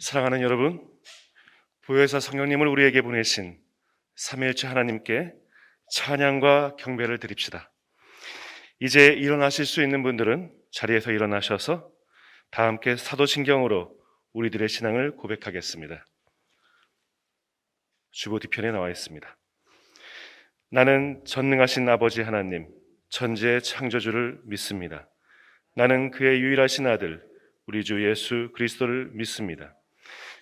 사랑하는 여러분, 보혜사 성령님을 우리에게 보내신 삼위일체 하나님께 찬양과 경배를 드립시다. 이제 일어나실 수 있는 분들은 자리에서 일어나셔서 다 함께 사도신경으로 우리들의 신앙을 고백하겠습니다. 주보 뒤편에 나와 있습니다. 나는 전능하신 아버지 하나님, 천지의 창조주를 믿습니다. 나는 그의 유일하신 아들, 우리 주 예수 그리스도를 믿습니다.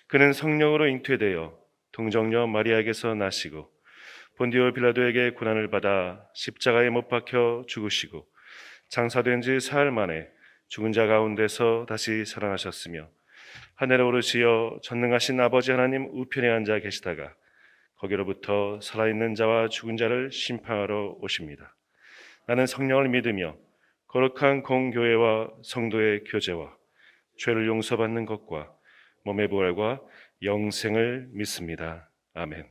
그는 성령으로 잉태되어 동정녀 마리아에게서 나시고 본디오 빌라도에게 고난을 받아 십자가에 못 박혀 죽으시고 장사된 지 사흘 만에 죽은 자 가운데서 다시 살아나셨으며 하늘에 오르시어 전능하신 아버지 하나님 우편에 앉아 계시다가 거기로부터 살아있는 자와 죽은 자를 심판하러 오십니다. 나는 성령을 믿으며 거룩한 공교회와 성도의 교제와 죄를 용서받는 것과 몸의 부활과 영생을 믿습니다. 아멘.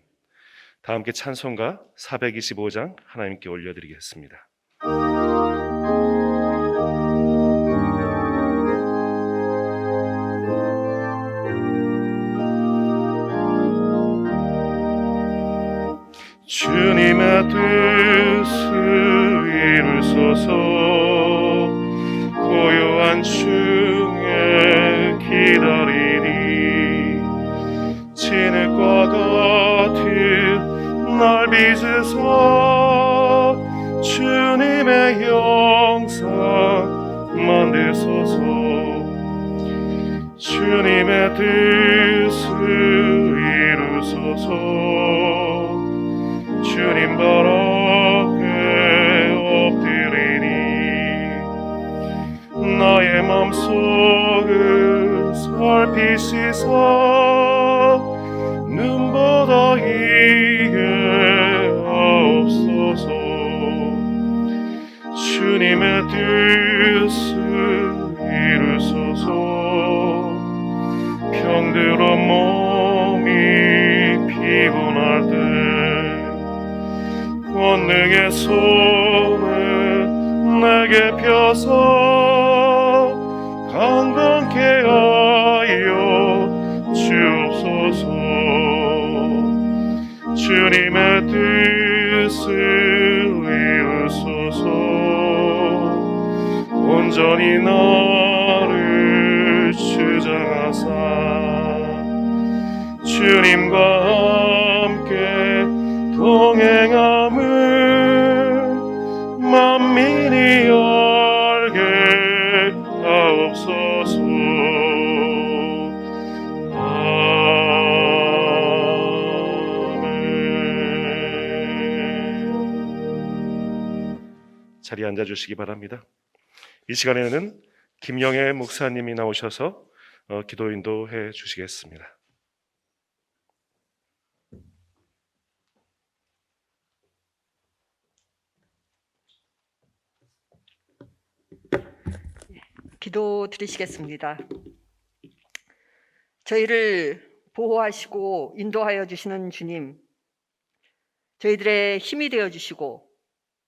다 함께 찬송가 425장 하나님께 올려드리겠습니다. 주님의 뜻을 이루소서. 고요한 중에 기다리니 진흙과 같은 날 빚으사 주님의 영상 만드소서. 주님의 뜻을 이루소서. 주님 발 앞에 엎드리니 나의 맘속을 살피시사 눈보다 이해하옵소서. 주님의 뜻을 이루소서. 병들어 몸이 피곤할 때 권능의 손을 내게 펴서 강건케 하여 주옵소서. 주님의 뜻을 이루소서. 온전히 나를 주장하사 주님과 함께 동행함을 만민이 알게 하옵소서. 아멘. 자리에 앉아주시기 바랍니다. 이 시간에는 김영애 목사님이 나오셔서 기도 인도해 주시겠습니다. 기도 드리시겠습니다. 저희를 보호하시고 인도하여 주시는 주님, 저희들의 힘이 되어 주시고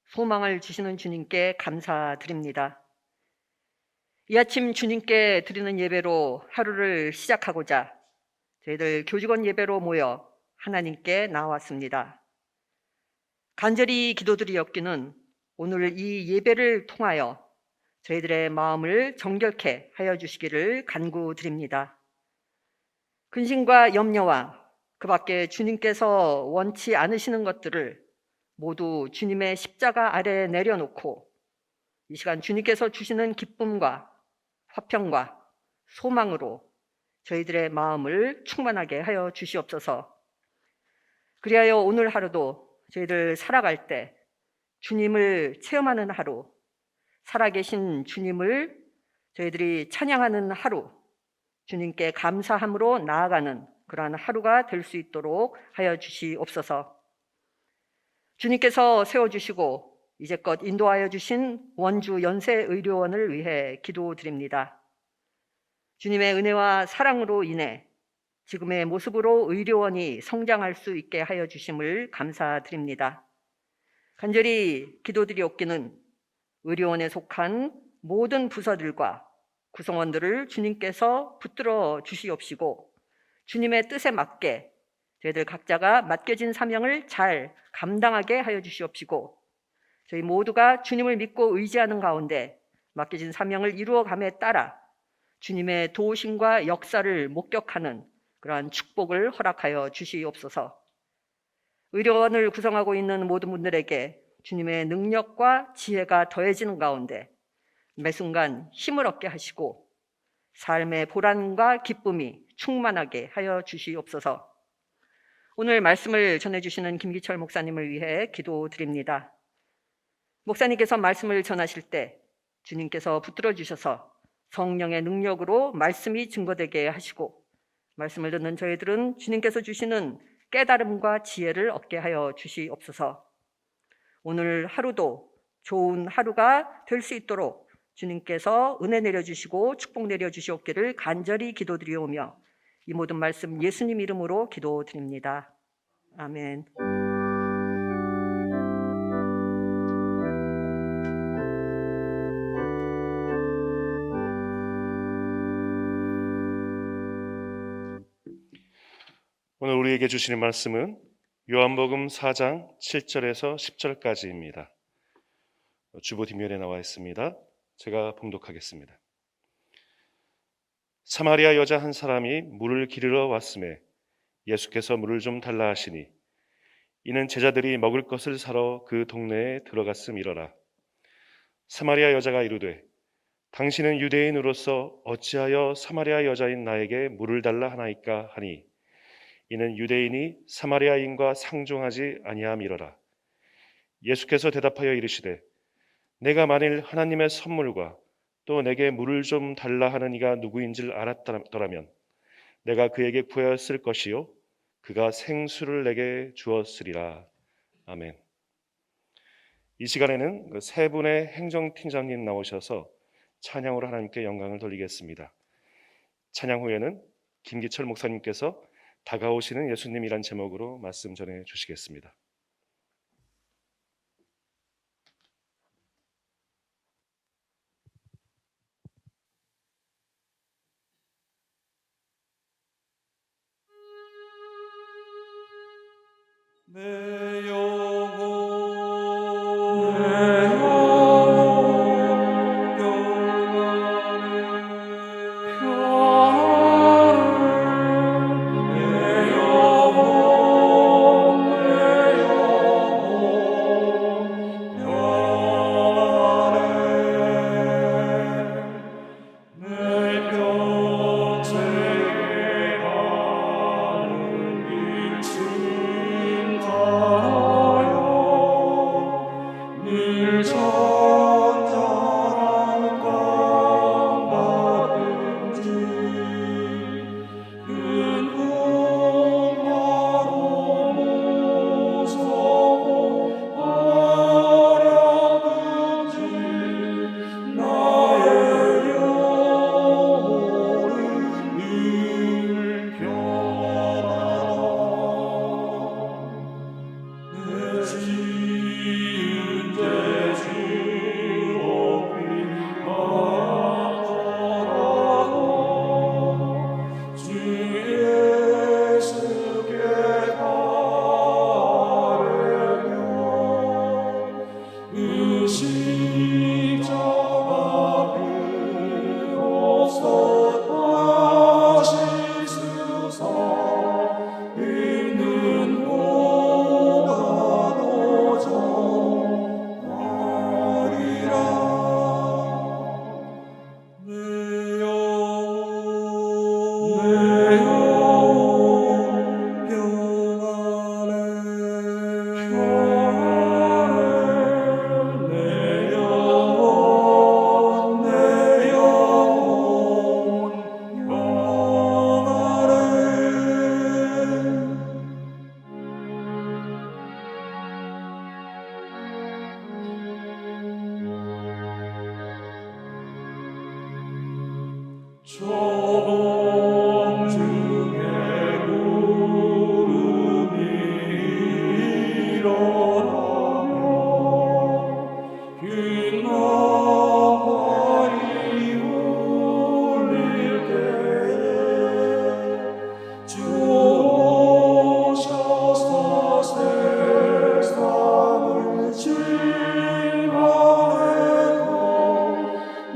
소망을 주시는 주님께 감사드립니다. 이 아침 주님께 드리는 예배로 하루를 시작하고자 저희들 교직원 예배로 모여 하나님께 나왔습니다. 간절히 기도드리옵기는 오늘 이 예배를 통하여 저희들의 마음을 정결케 하여 주시기를 간구드립니다. 근심과 염려와 그 밖에 주님께서 원치 않으시는 것들을 모두 주님의 십자가 아래 내려놓고 이 시간 주님께서 주시는 기쁨과 화평과 소망으로 저희들의 마음을 충만하게 하여 주시옵소서. 그리하여 오늘 하루도 저희들 살아갈 때 주님을 체험하는 하루, 살아계신 주님을 저희들이 찬양하는 하루, 주님께 감사함으로 나아가는 그러한 하루가 될 수 있도록 하여 주시옵소서. 주님께서 세워주시고 이제껏 인도하여 주신 원주 연세의료원을 위해 기도드립니다. 주님의 은혜와 사랑으로 인해 지금의 모습으로 의료원이 성장할 수 있게 하여 주심을 감사드립니다. 간절히 기도드리옵기는 의료원에 속한 모든 부서들과 구성원들을 주님께서 붙들어 주시옵시고 주님의 뜻에 맞게 저희들 각자가 맡겨진 사명을 잘 감당하게 하여 주시옵시고, 저희 모두가 주님을 믿고 의지하는 가운데 맡겨진 사명을 이루어감에 따라 주님의 도우심과 역사를 목격하는 그러한 축복을 허락하여 주시옵소서. 의료원을 구성하고 있는 모든 분들에게 주님의 능력과 지혜가 더해지는 가운데 매 순간 힘을 얻게 하시고 삶의 보람과 기쁨이 충만하게 하여 주시옵소서. 오늘 말씀을 전해주시는 김기철 목사님을 위해 기도드립니다. 목사님께서 말씀을 전하실 때 주님께서 붙들어 주셔서 성령의 능력으로 말씀이 증거되게 하시고, 말씀을 듣는 저희들은 주님께서 주시는 깨달음과 지혜를 얻게 하여 주시옵소서. 오늘 하루도 좋은 하루가 될 수 있도록 주님께서 은혜 내려주시고 축복 내려주시옵기를 간절히 기도드리오며, 이 모든 말씀 예수님 이름으로 기도드립니다. 아멘. 오늘 우리에게 주시는 말씀은 요한복음 4장 7절에서 10절까지입니다. 주보 뒷면에 나와 있습니다. 제가 봉독하겠습니다. 사마리아 여자 한 사람이 물을 기르러 왔음에 예수께서 물을 좀 달라 하시니, 이는 제자들이 먹을 것을 사러 그 동네에 들어갔음이러라. 사마리아 여자가 이르되, 당신은 유대인으로서 어찌하여 사마리아 여자인 나에게 물을 달라 하나이까 하니, 이는 유대인이 사마리아인과 상종하지 아니함이러라. 예수께서 대답하여 이르시되, 내가 만일 하나님의 선물과 또 내게 물을 좀 달라 하는 이가 누구인지를 알았더라면 내가 그에게 구하였을 것이요 그가 생수를 내게 주었으리라. 아멘. 이 시간에는 세 분의 행정팀장님 나오셔서 찬양으로 하나님께 영광을 돌리겠습니다. 찬양 후에는 김기철 목사님께서 다가오시는 예수님이란 제목으로 말씀 전해 주시겠습니다. 내 영혼 주 세상을 지나해도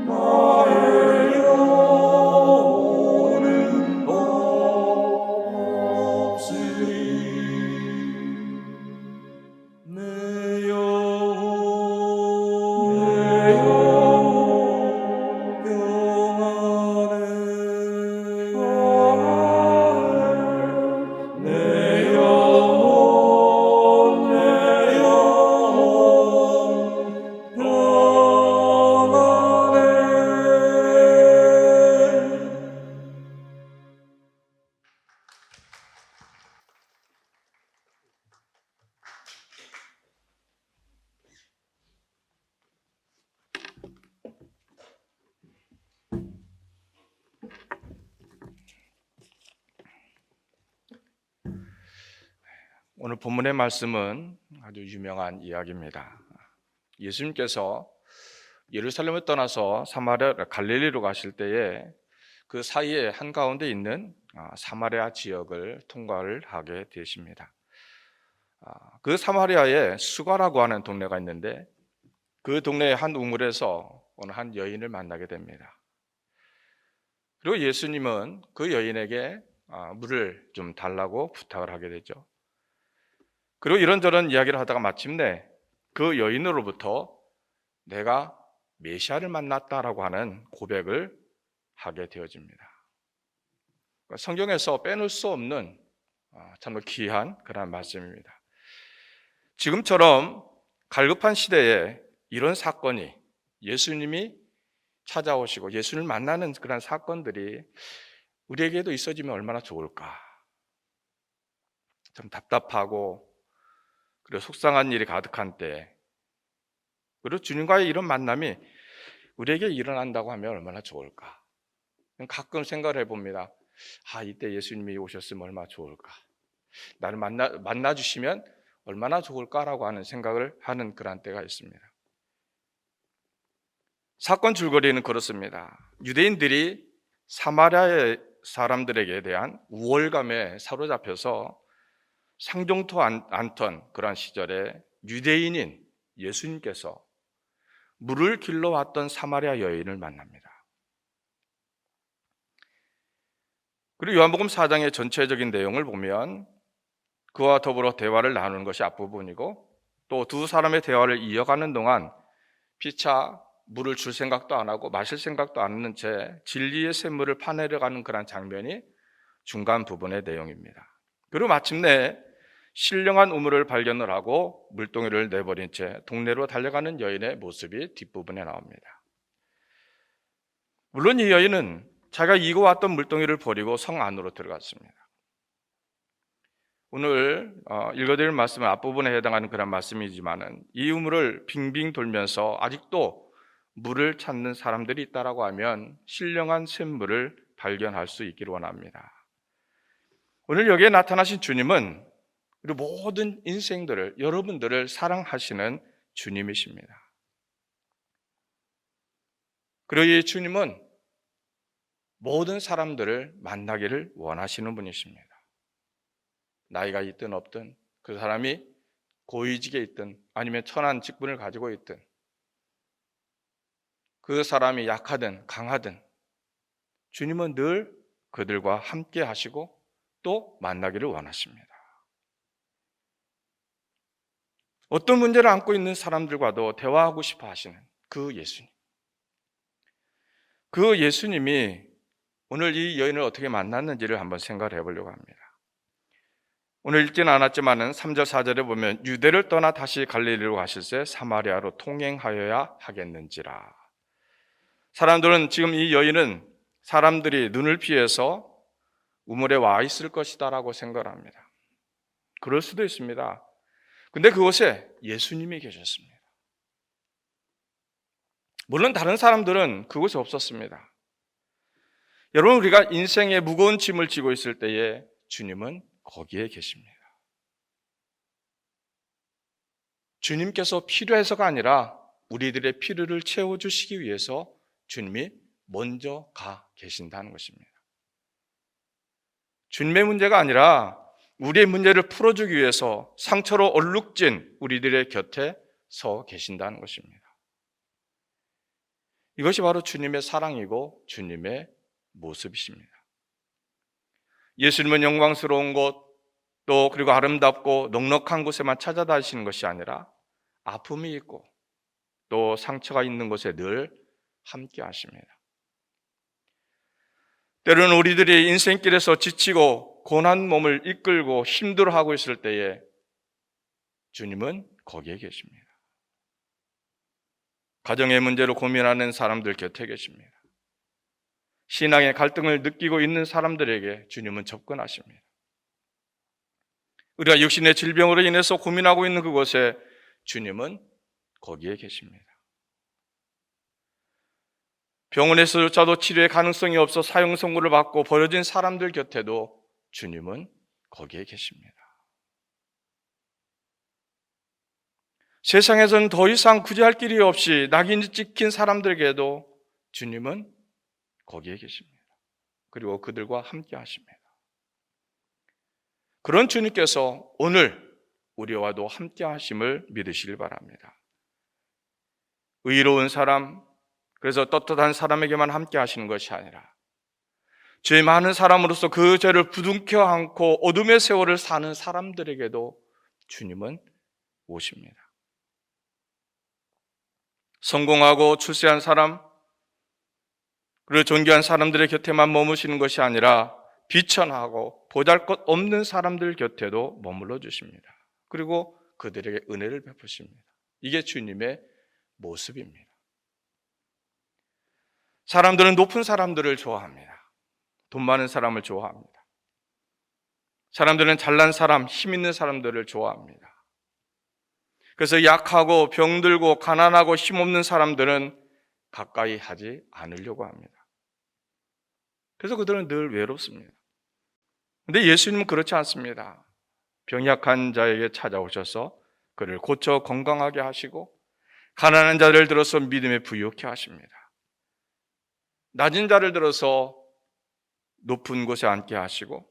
나의 영혼은 없으리. 내 영혼 평안해. 내 영혼 평안해. 오늘 본문의 말씀은 아주 유명한 이야기입니다. 예수님께서 예루살렘을 떠나서 사마리아 갈릴리로 가실 때에 그 사이에 한가운데 있는 사마리아 지역을 통과를 하게 되십니다. 그 사마리아에 수가라고 하는 동네가 있는데 그 동네의 한 우물에서 어느 한 여인을 만나게 됩니다. 그리고 예수님은 그 여인에게 물을 좀 달라고 부탁을 하게 되죠. 그리고 이런저런 이야기를 하다가 마침내 그 여인으로부터 내가 메시아를 만났다라고 하는 고백을 하게 되어집니다. 성경에서 빼놓을 수 없는 정말 귀한 그런 말씀입니다. 지금처럼 갈급한 시대에 이런 사건이 예수님이 찾아오시고 예수님을 만나는 그런 사건들이 우리에게도 있어지면 얼마나 좋을까. 좀 답답하고 그리고 속상한 일이 가득한 때, 그리고 주님과의 이런 만남이 우리에게 일어난다고 하면 얼마나 좋을까. 가끔 생각을 해봅니다. 이때 예수님이 오셨으면 얼마나 좋을까. 나를 만나주시면 얼마나 좋을까라고 하는 생각을 하는 그런 때가 있습니다. 사건 줄거리는 그렇습니다. 유대인들이 사마리아의 사람들에게 대한 우월감에 사로잡혀서 상종토 않던 그러한 시절에 유대인인 예수님께서 물을 길러왔던 사마리아 여인을 만납니다. 그리고 요한복음 4장의 전체적인 내용을 보면 그와 더불어 대화를 나누는 것이 앞부분이고, 또 두 사람의 대화를 이어가는 동안 피차 물을 줄 생각도 안 하고 마실 생각도 안 하는 채 진리의 샘물을 파내려가는 그런 장면이 중간 부분의 내용입니다. 그리고 마침내 신령한 우물을 발견을 하고 물동이를 내버린 채 동네로 달려가는 여인의 모습이 뒷부분에 나옵니다. 물론 이 여인은 자기가 이고 왔던 물동이를 버리고 성 안으로 들어갔습니다. 오늘 읽어드릴 말씀은 앞부분에 해당하는 그런 말씀이지만은 이 우물을 빙빙 돌면서 아직도 물을 찾는 사람들이 있다라고 하면 신령한 샘물을 발견할 수 있기를 원합니다. 오늘 여기에 나타나신 주님은 우리 모든 인생들을, 여러분들을 사랑하시는 주님이십니다. 그리고 이 주님은 모든 사람들을 만나기를 원하시는 분이십니다. 나이가 있든 없든, 그 사람이 고위직에 있든 아니면 천한 직분을 가지고 있든, 그 사람이 약하든 강하든 주님은 늘 그들과 함께 하시고 또 만나기를 원하십니다. 어떤 문제를 안고 있는 사람들과도 대화하고 싶어 하시는 그 예수님. 그 예수님이 오늘 이 여인을 어떻게 만났는지를 한번 생각을 해보려고 합니다. 오늘 읽지는 않았지만 3절 4절에 보면 유대를 떠나 다시 갈릴리로 가실새 사마리아로 통행하여야 하겠는지라. 사람들은 지금 이 여인은 사람들이 눈을 피해서 우물에 와 있을 것이다 라고 생각을 합니다. 그럴 수도 있습니다. 근데 그곳에 예수님이 계셨습니다. 물론 다른 사람들은 그곳에 없었습니다. 여러분, 우리가 인생의 무거운 짐을 지고 있을 때에 주님은 거기에 계십니다. 주님께서 필요해서가 아니라 우리들의 필요를 채워주시기 위해서 주님이 먼저 가 계신다는 것입니다. 주님의 문제가 아니라 우리의 문제를 풀어주기 위해서 상처로 얼룩진 우리들의 곁에 서 계신다는 것입니다. 이것이 바로 주님의 사랑이고 주님의 모습이십니다. 예수님은 영광스러운 곳, 또 그리고 아름답고 넉넉한 곳에만 찾아다니시는 것이 아니라 아픔이 있고 또 상처가 있는 곳에 늘 함께 하십니다. 때로는 우리들이 인생길에서 지치고 고난 몸을 이끌고 힘들어하고 있을 때에 주님은 거기에 계십니다. 가정의 문제로 고민하는 사람들 곁에 계십니다. 신앙의 갈등을 느끼고 있는 사람들에게 주님은 접근하십니다. 우리가 육신의 질병으로 인해서 고민하고 있는 그곳에 주님은 거기에 계십니다. 병원에서조차도 치료의 가능성이 없어 사형 선고를 받고 버려진 사람들 곁에도 주님은 거기에 계십니다. 세상에서는 더 이상 구제할 길이 없이 낙인이 찍힌 사람들에게도 주님은 거기에 계십니다. 그리고 그들과 함께 하십니다. 그런 주님께서 오늘 우리와도 함께 하심을 믿으시길 바랍니다. 의로운 사람, 그래서 떳떳한 사람에게만 함께 하시는 것이 아니라 죄 많은 사람으로서 그 죄를 부둥켜 안고 어둠의 세월을 사는 사람들에게도 주님은 오십니다. 성공하고 출세한 사람, 그리고 존귀한 사람들의 곁에만 머무시는 것이 아니라 비천하고 보잘것없는 사람들 곁에도 머물러 주십니다. 그리고 그들에게 은혜를 베푸십니다. 이게 주님의 모습입니다. 사람들은 높은 사람들을 좋아합니다. 돈 많은 사람을 좋아합니다. 사람들은 잘난 사람, 힘 있는 사람들을 좋아합니다. 그래서 약하고 병들고 가난하고 힘없는 사람들은 가까이 하지 않으려고 합니다. 그래서 그들은 늘 외롭습니다. 그런데 예수님은 그렇지 않습니다. 병약한 자에게 찾아오셔서 그를 고쳐 건강하게 하시고 가난한 자를 들어서 믿음에 부유케 하십니다. 낮은 자를 들어서 높은 곳에 앉게 하시고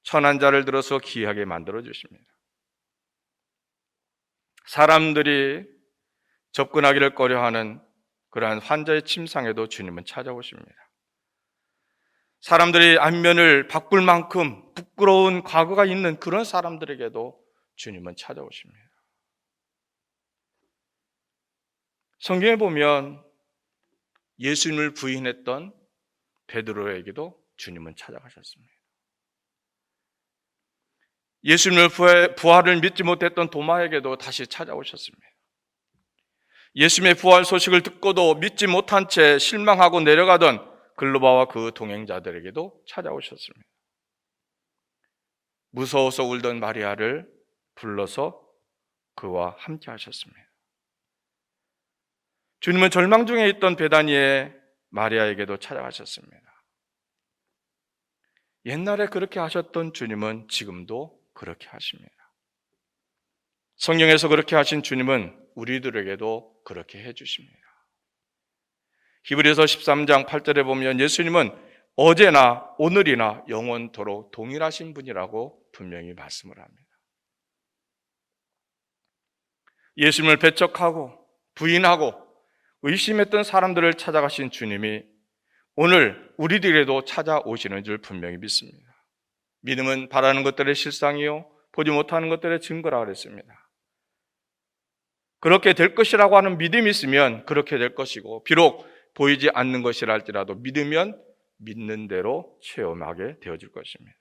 천한 자를 들어서 귀하게 만들어 주십니다. 사람들이 접근하기를 꺼려하는 그러한 환자의 침상에도 주님은 찾아오십니다. 사람들이 안면을 바꿀 만큼 부끄러운 과거가 있는 그런 사람들에게도 주님은 찾아오십니다. 성경에 보면 예수님을 부인했던 베드로에게도 주님은 찾아가셨습니다. 예수님의 부활을 믿지 못했던 도마에게도 다시 찾아오셨습니다. 예수님의 부활 소식을 듣고도 믿지 못한 채 실망하고 내려가던 글로바와 그 동행자들에게도 찾아오셨습니다. 무서워서 울던 마리아를 불러서 그와 함께 하셨습니다. 주님은 절망 중에 있던 베다니의 마리아에게도 찾아가셨습니다. 옛날에 그렇게 하셨던 주님은 지금도 그렇게 하십니다. 성경에서 그렇게 하신 주님은 우리들에게도 그렇게 해주십니다. 히브리서 13장 8절에 보면 예수님은 어제나 오늘이나 영원토록 동일하신 분이라고 분명히 말씀을 합니다. 예수님을 배척하고 부인하고 의심했던 사람들을 찾아가신 주님이 오늘 우리들에게도 찾아오시는 줄 분명히 믿습니다. 믿음은 바라는 것들의 실상이요 보지 못하는 것들의 증거라 그랬습니다. 그렇게 될 것이라고 하는 믿음이 있으면 그렇게 될 것이고 비록 보이지 않는 것이라 할지라도 믿으면 믿는 대로 체험하게 되어질 것입니다.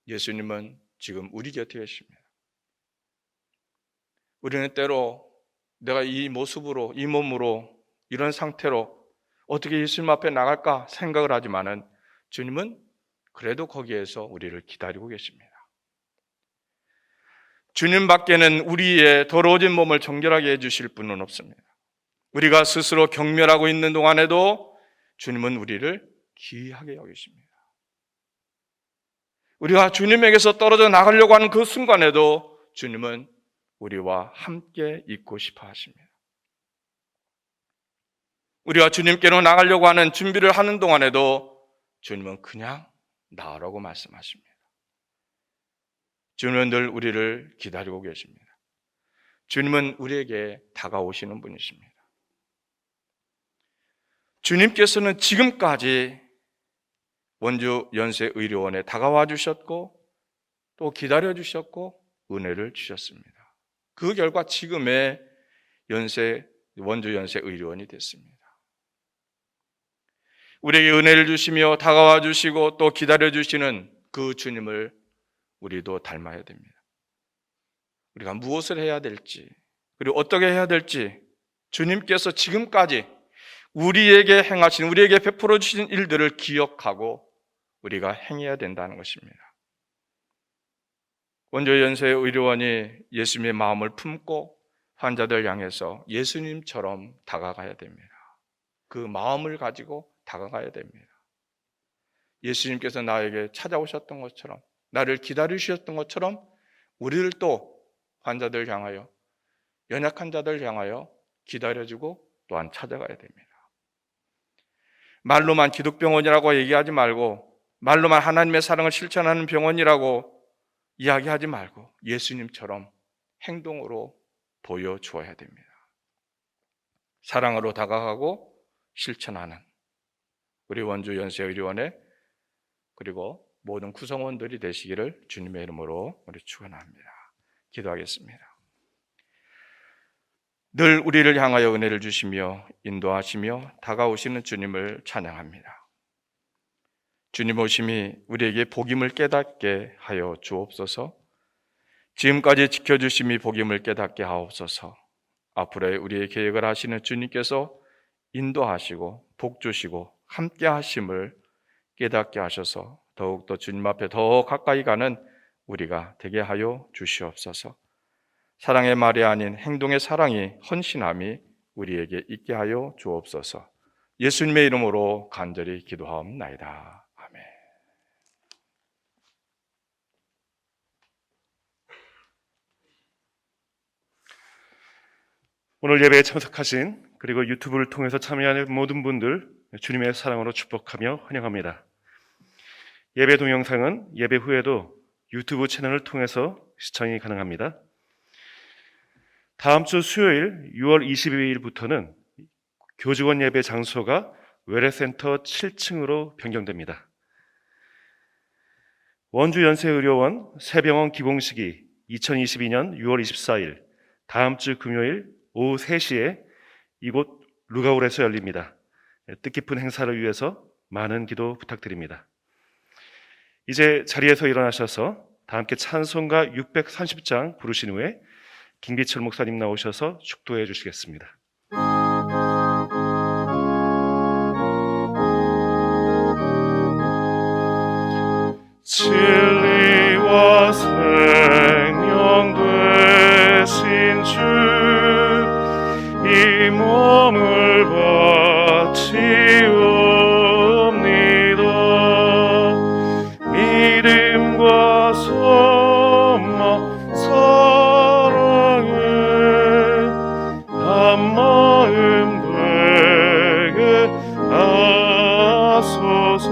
예수님은 지금 우리 곁에 계십니다. 우리는 때로 내가 이 모습으로 이 몸으로 이런 상태로 어떻게 예수님 앞에 나갈까 생각을 하지만은 주님은 그래도 거기에서 우리를 기다리고 계십니다. 주님 밖에는 우리의 더러워진 몸을 정결하게 해주실 분은 없습니다. 우리가 스스로 경멸하고 있는 동안에도 주님은 우리를 귀하게 여기십니다. 우리가 주님에게서 떨어져 나가려고 하는 그 순간에도 주님은 우리와 함께 있고 싶어 하십니다. 우리가 주님께로 나가려고 하는 준비를 하는 동안에도 주님은 그냥 나으라고 말씀하십니다. 주님은 늘 우리를 기다리고 계십니다. 주님은 우리에게 다가오시는 분이십니다. 주님께서는 지금까지 원주 연세의료원에 다가와 주셨고 또 기다려 주셨고 은혜를 주셨습니다. 그 결과 지금의 원주 연세의료원이 됐습니다. 우리에게 은혜를 주시며 다가와 주시고 또 기다려 주시는 그 주님을 우리도 닮아야 됩니다. 우리가 무엇을 해야 될지, 그리고 어떻게 해야 될지 주님께서 지금까지 우리에게 행하신, 우리에게 베풀어 주신 일들을 기억하고 우리가 행해야 된다는 것입니다. 원주 연세의료원이 예수님의 마음을 품고 환자들 향해서 예수님처럼 다가가야 됩니다. 그 마음을 가지고 다가가야 됩니다. 예수님께서 나에게 찾아오셨던 것처럼, 나를 기다리셨던 것처럼 우리를 또 환자들 향하여, 연약한 자들 향하여 기다려주고 또한 찾아가야 됩니다. 말로만 기독병원이라고 얘기하지 말고, 말로만 하나님의 사랑을 실천하는 병원이라고 이야기하지 말고 예수님처럼 행동으로 보여주어야 됩니다. 사랑으로 다가가고 실천하는 우리 원주 연세의료원의 그리고 모든 구성원들이 되시기를 주님의 이름으로 우리 축원합니다. 기도하겠습니다. 늘 우리를 향하여 은혜를 주시며 인도하시며 다가오시는 주님을 찬양합니다. 주님 오심이 우리에게 복임을 깨닫게 하여 주옵소서. 지금까지 지켜주심이 복임을 깨닫게 하옵소서. 앞으로의 우리의 계획을 하시는 주님께서 인도하시고 복 주시고 함께 하심을 깨닫게 하셔서 더욱더 주님 앞에 더 가까이 가는 우리가 되게 하여 주시옵소서. 사랑의 말이 아닌 행동의 사랑이, 헌신함이 우리에게 있게 하여 주옵소서. 예수님의 이름으로 간절히 기도하옵나이다. 아멘. 오늘 예배에 참석하신 그리고 유튜브를 통해서 참여하는 모든 분들 주님의 사랑으로 축복하며 환영합니다. 예배 동영상은 예배 후에도 유튜브 채널을 통해서 시청이 가능합니다. 다음 주 수요일 6월 22일부터는 교직원 예배 장소가 외래센터 7층으로 변경됩니다. 원주 연세의료원 새병원 기봉식이 2022년 6월 24일 다음 주 금요일 오후 3시에 이곳 루가울에서 열립니다. 뜻깊은 행사를 위해서 많은 기도 부탁드립니다. 이제 자리에서 일어나셔서 다 함께 찬송가 630장 부르신 후에 김기철 목사님 나오셔서 축도해 주시겠습니다. 진리와 생명 되신 주, 이 몸을 바치옵니다. 믿음과 소망 사랑에 한마음 되게 하소서.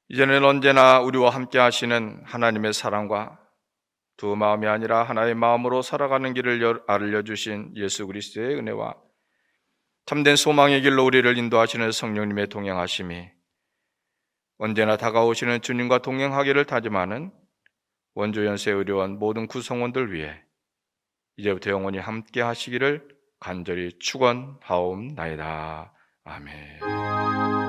이제는 언제나 우리와 함께 하시는 하나님의 사랑과 두 마음이 아니라 하나의 마음으로 살아가는 길을 알려주신 예수 그리스도의 은혜와 참된 소망의 길로 우리를 인도하시는 성령님의 동행하심이 언제나 다가오시는 주님과 동행하기를 다짐하는 원주 연세의료원 모든 구성원들 위해 이제부터 영원히 함께 하시기를 간절히 축원하옵나이다. 아멘.